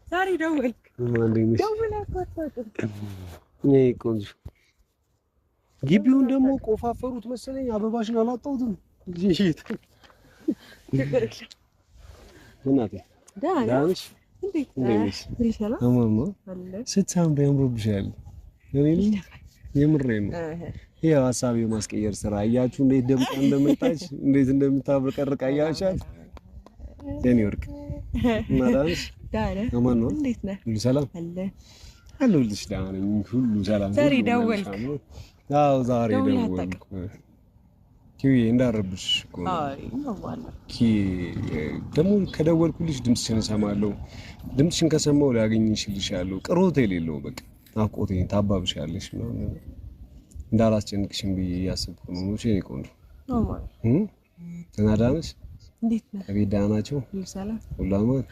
ዛሬ ደወልክ? ቆንጆ ግቢውን ደግሞ ቆፋፈሩት መሰለኝ። አበባሽን አላጣሁትም። እናቴ ዳንሽ እንዴት ነሽ? ስትሳምሪ ያምሮብሻል። የምሬን ነው። ይሄው ሀሳብ የማስቀየር ስራ አያችሁ፣ እንዴት ደምቃ እንደመጣች እንዴት እንደምታበቀርቅ አያቻት። የኔ ወርቅ እና ዳንሽ አማን ነው? እንዴት ነህ? ሁሉ ሰላም አለሁልሽ። ደህና ነኝ፣ ሁሉ ሰላም። ዛሬ ደወልክ? አዎ ዛሬ ደወልኩ። ኪዊ እንዳረብሽ እኮ ደግሞ ከደወልኩልሽ ድምፅሽን እሰማለሁ። ድምፅሽን ከሰማሁ ላገኝሽልሻለሁ። ቅሮት የሌለው በቃ ናፍቆቴን ታባብሻለሽ ምናምን እንዳላስጨንቅሽም ብዬ እያሰብኩ ነው። እሺ የኔ ቆንጆ ደህና ነሽ? እንዴት ነህ? ከቤት ደህና ናቸው? ሁሉ ሰላም፣ ሁሉ አማን?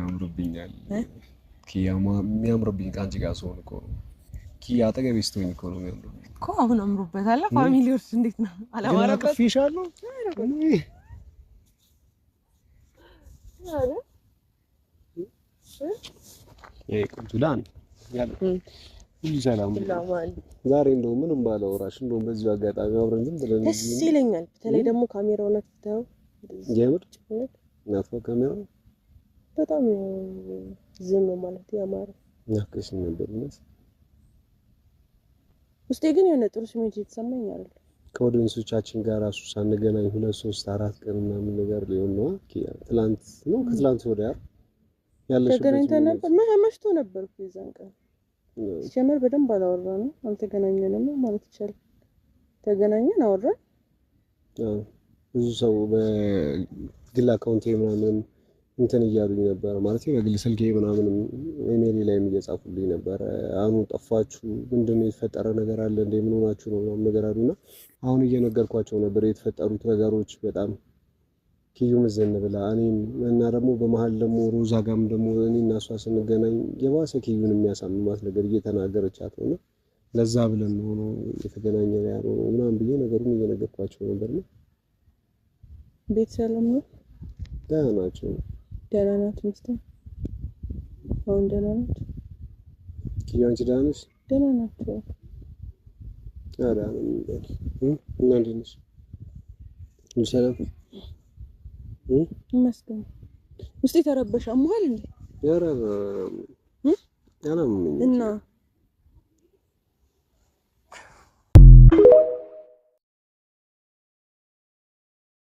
አምሮብኛል። ኪያማ የሚያምርብኝ ከአንቺ ጋር ስሆን እኮ ነው። ኪያ አጠገቤ ስትሆኝ እኮ ነው የሚያምርብኝ እኮ። አሁን አምሮበታል። ፋሚሊዎች እንዴት ነው? አላማረበት? አቅፌሻለሁ። ቆንጆ ዳን ያለ ሁሉ ሰላም። ዛሬ እንደው ምንም ባላወራሽ እንደው በዚሁ አጋጣሚ አብረን ዝም ብለን ደስ ይለኛል። በተለይ ደግሞ ካሜራውን አትተው የምር ናፍቆ ካሜራው በጣም ዝም ማለት ያማረ ናፍቀሽ ነበር ማለት ውስጤ ግን የሆነ ጥሩ ስሜት እየተሰማኝ አይደል? ከኦዲየንሶቻችን ጋር ራሱ ሳንገናኝ 2 3 4 ቀን ምናምን ነገር ሊሆን ነው። ትላንት ነው ከትላንት ወዲያ ያለሽበት ተገናኝተን ነበር። መሽቶ ነበር የዛን ቀን ሲጀመር በደንብ አላወራንም፣ አልተገናኘንም ማለት ይቻላል። ተገናኘን፣ አወራን። ብዙ ሰው በግል አካውንቴ ምናምን እንትን እያሉኝ ነበር ማለት በግል ስልኬ ምናምን ኢሜል ላይም እየጻፉልኝ ነበር። አሁን ጠፋችሁ፣ ምንድነው የተፈጠረ ነገር አለ እንዴ? ምን ሆናችሁ ነው ምናምን ነገር አሉና አሁን እየነገርኳቸው ነበር የተፈጠሩት ነገሮች። በጣም ኪዩም ዘን ብላ እኔም እና ደግሞ በመሃል ደግሞ ሮዛ ጋም ደግሞ እኔ እና እሷ ስንገናኝ የባሰ ኪዩን የሚያሳምማት ነገር እየተናገረቻት ነው። ለዛ ብለን ነው የተገናኘ ያለው ምናምን ብዬ ነገሩን እየነገርኳቸው ነበር ነው። ቤት ሰላም ነው? ደህና ናቸው። ደህና ናት ሚስት? አሁን ደህና ናት? ኪዩ አንቺ ደህና ነሽ? ደህና ናት። አራ እና እንዴት ነሽ? ሁሉ ሰላም ይመስገን። ውስጤ ተረበሸ። አሞሃል እንዴ? ያራ ያናም እና